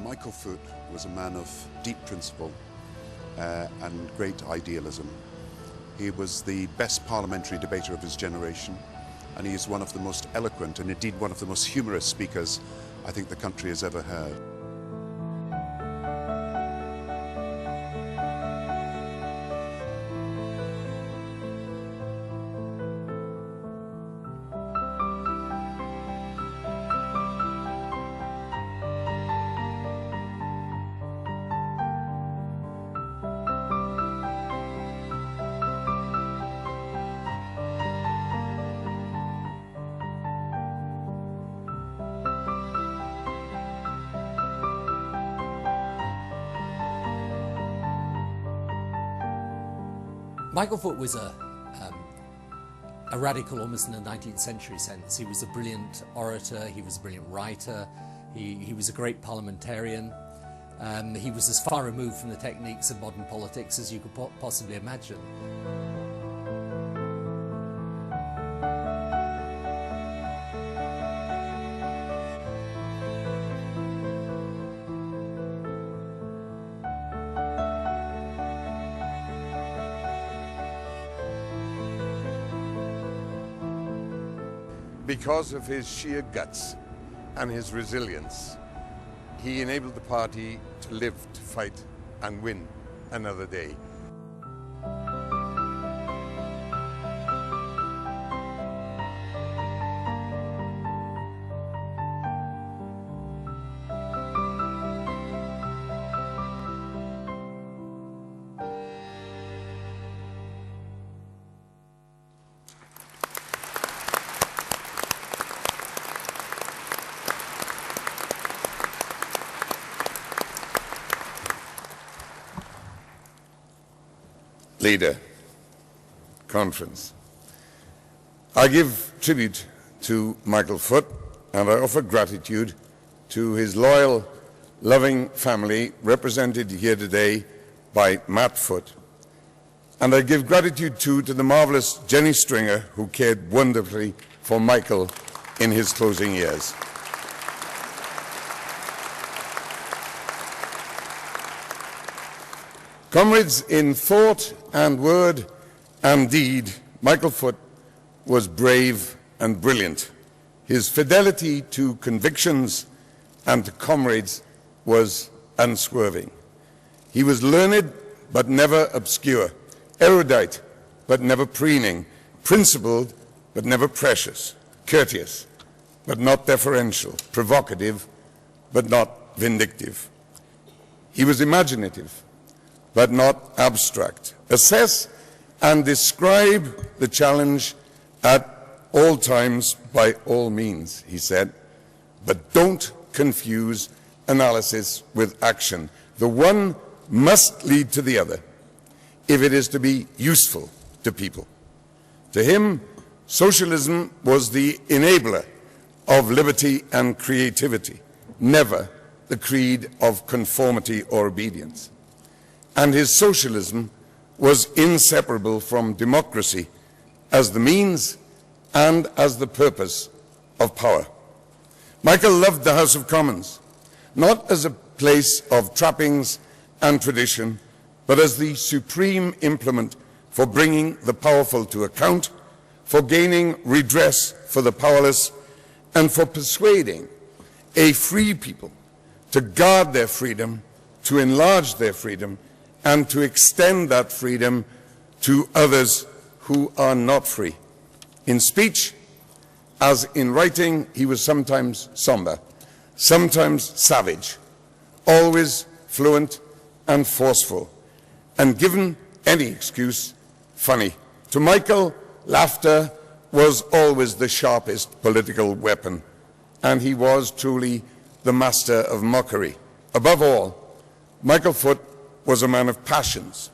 Michael Foot was a man of deep principle and great idealism. He was the best parliamentary debater of his generation, and he is one of the most eloquent and indeed one of the most humorous speakers I think the country has ever heard. Michael Foot was a radical almost in the 19th century sense. He was a brilliant orator, he was a brilliant writer, he was a great parliamentarian. He was as far removed from the techniques of modern politics as you could possibly imagine. Because of his sheer guts and his resilience, he enabled the party to live, to fight and win another day. Leader, conference. I give tribute to Michael Foot, and I offer gratitude to his loyal, loving family represented here today by Matt Foot. And I give gratitude too to the marvelous Jenny Stringer, who cared wonderfully for Michael in his closing years. Comrades, in thought and word and deed, Michael Foot was brave and brilliant. His fidelity to convictions and to comrades was unswerving. He was learned but never obscure, erudite but never preening, principled but never precious, courteous but not deferential, provocative but not vindictive. He was imaginative but not abstract. Assess and describe the challenge at all times by all means, he said, but don't confuse analysis with action. The one must lead to the other if it is to be useful to people. To him, socialism was the enabler of liberty and creativity, never the creed of conformity or obedience. And his socialism was inseparable from democracy as the means and as the purpose of power. Michael loved the House of Commons, not as a place of trappings and tradition, but as the supreme implement for bringing the powerful to account, for gaining redress for the powerless, and for persuading a free people to guard their freedom, to enlarge their freedom, and to extend that freedom to others who are not free. In speech, as in writing, he was sometimes somber, sometimes savage, always fluent and forceful, and given any excuse, funny. To Michael, laughter was always the sharpest political weapon, and he was truly the master of mockery. Above all, Michael Foot was a man of passions.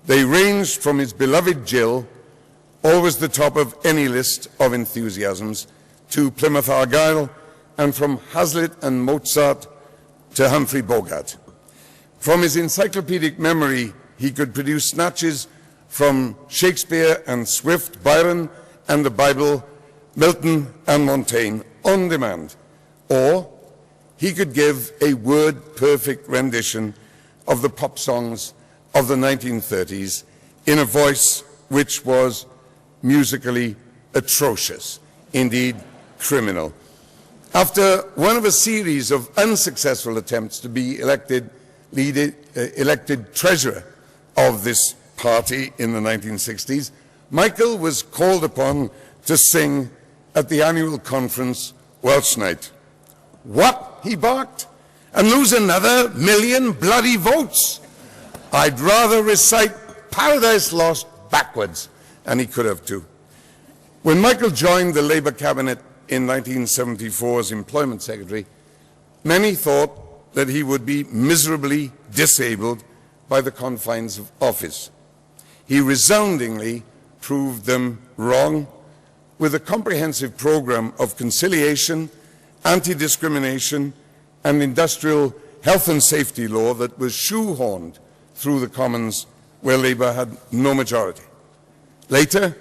They ranged from his beloved Jill, always the top of any list of enthusiasms, to Plymouth Argyle, and from Hazlitt and Mozart to Humphrey Bogart. From his encyclopedic memory, he could produce snatches from Shakespeare and Swift, Byron and the Bible, Milton and Montaigne on demand, or he could give a word-perfect rendition of the pop songs of the 1930s in a voice which was musically atrocious, indeed criminal. After one of a series of unsuccessful attempts to be elected treasurer of this party in the 1960s, Michael was called upon to sing at the annual conference Welsh Night. "What?" he barked. "And lose another million bloody votes? I'd rather recite Paradise Lost backwards." And he could have too. When Michael joined the Labour cabinet in 1974 as employment secretary, many thought that he would be miserably disabled by the confines of office. He resoundingly proved them wrong with a comprehensive program of conciliation, anti-discrimination, and industrial health and safety law that was shoehorned through the Commons, where Labour had no majority. Later,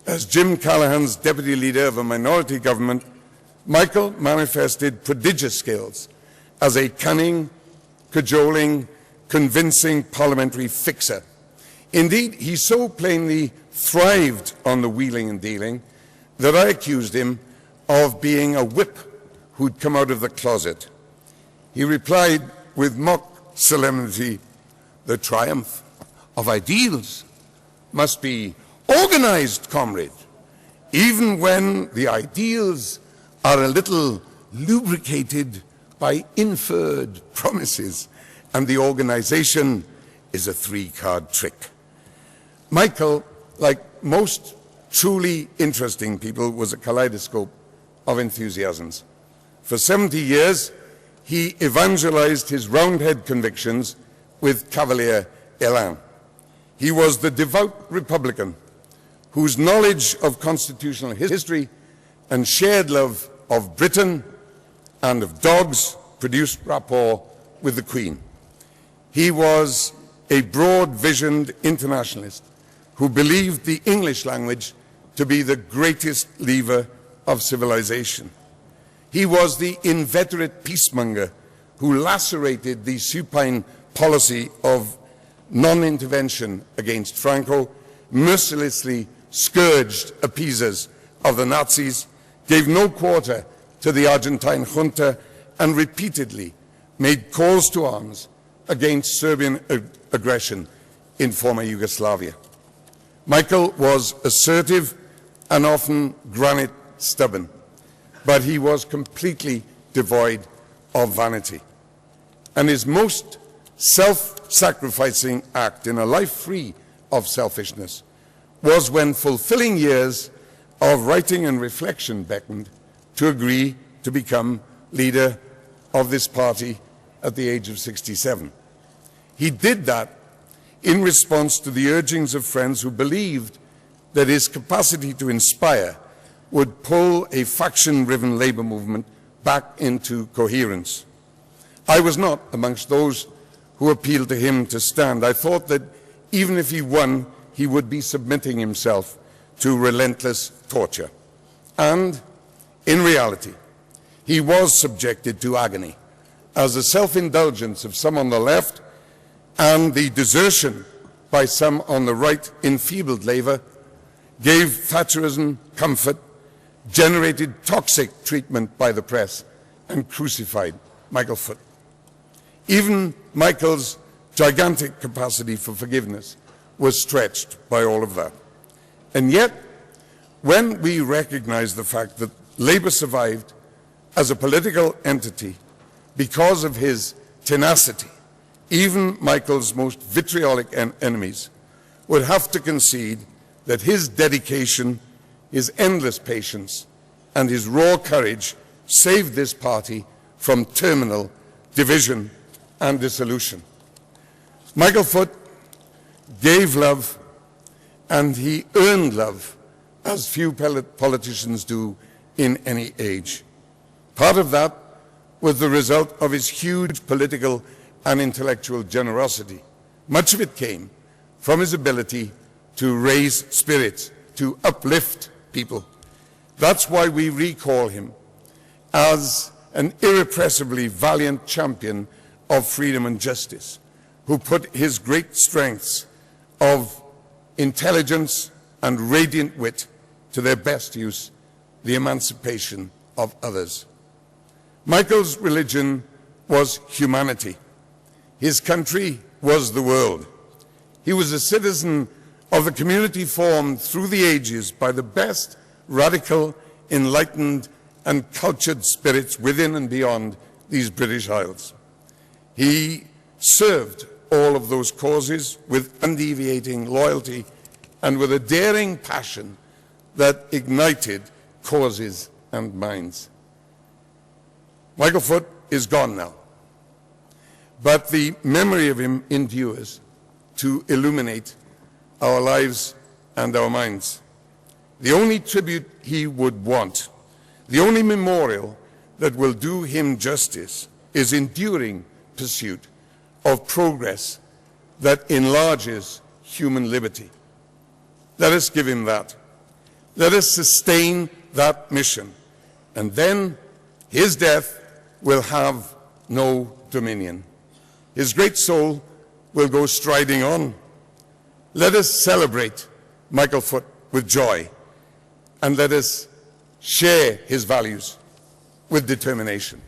as Jim Callaghan's deputy leader of a minority government, Michael manifested prodigious skills as a cunning, cajoling, convincing parliamentary fixer. Indeed, he so plainly thrived on the wheeling and dealing that I accused him of being a whip who'd come out of the closet. He replied with mock solemnity, "The triumph of ideals must be organized, comrade, even when the ideals are a little lubricated by inferred promises, and the organization is a three-card trick." Michael, like most truly interesting people, was a kaleidoscope of enthusiasms. For 70 years, he evangelized his Roundhead convictions with cavalier elan. He was the devout Republican whose knowledge of constitutional history and shared love of Britain and of dogs produced rapport with the Queen. He was a broad-visioned internationalist who believed the English language to be the greatest lever of civilization. He was the inveterate peacemonger who lacerated the supine policy of non-intervention against Franco, mercilessly scourged appeasers of the Nazis, gave no quarter to the Argentine junta, and repeatedly made calls to arms against Serbian aggression in former Yugoslavia. Michael was assertive and often granite stubborn, but he was completely devoid of vanity. And his most self-sacrificing act in a life free of selfishness was when fulfilling years of writing and reflection beckoned to agree to become leader of this party at the age of 67. He did that in response to the urgings of friends who believed that his capacity to inspire would pull a faction-riven Labour movement back into coherence. I was not amongst those who appealed to him to stand. I thought that even if he won, he would be submitting himself to relentless torture. And in reality, he was subjected to agony as the self-indulgence of some on the left and the desertion by some on the right enfeebled Labour gave Thatcherism comfort, generated toxic treatment by the press, and crucified Michael Foot. Even Michael's gigantic capacity for forgiveness was stretched by all of that. And yet, when we recognize the fact that Labour survived as a political entity because of his tenacity, even Michael's most vitriolic enemies would have to concede that his dedication, his endless patience, and his raw courage saved this party from terminal division and dissolution. Michael Foot gave love, and he earned love, as few politicians do in any age. Part of that was the result of his huge political and intellectual generosity. Much of it came from his ability to raise spirits, to uplift people. That's why we recall him as an irrepressibly valiant champion of freedom and justice, who put his great strengths of intelligence and radiant wit to their best use, the emancipation of others. Michael's religion was humanity. His country was the world. He was a citizen of a community formed through the ages by the best radical, enlightened, and cultured spirits within and beyond these British Isles. He served all of those causes with undeviating loyalty and with a daring passion that ignited causes and minds. Michael Foot is gone now, but the memory of him endures to illuminate our lives and our minds. The only tribute he would want, the only memorial that will do him justice, is enduring pursuit of progress that enlarges human liberty. Let us give him that. Let us sustain that mission, and then his death will have no dominion. His great soul will go striding on. Let us celebrate Michael Foot with joy, and let us share his values with determination.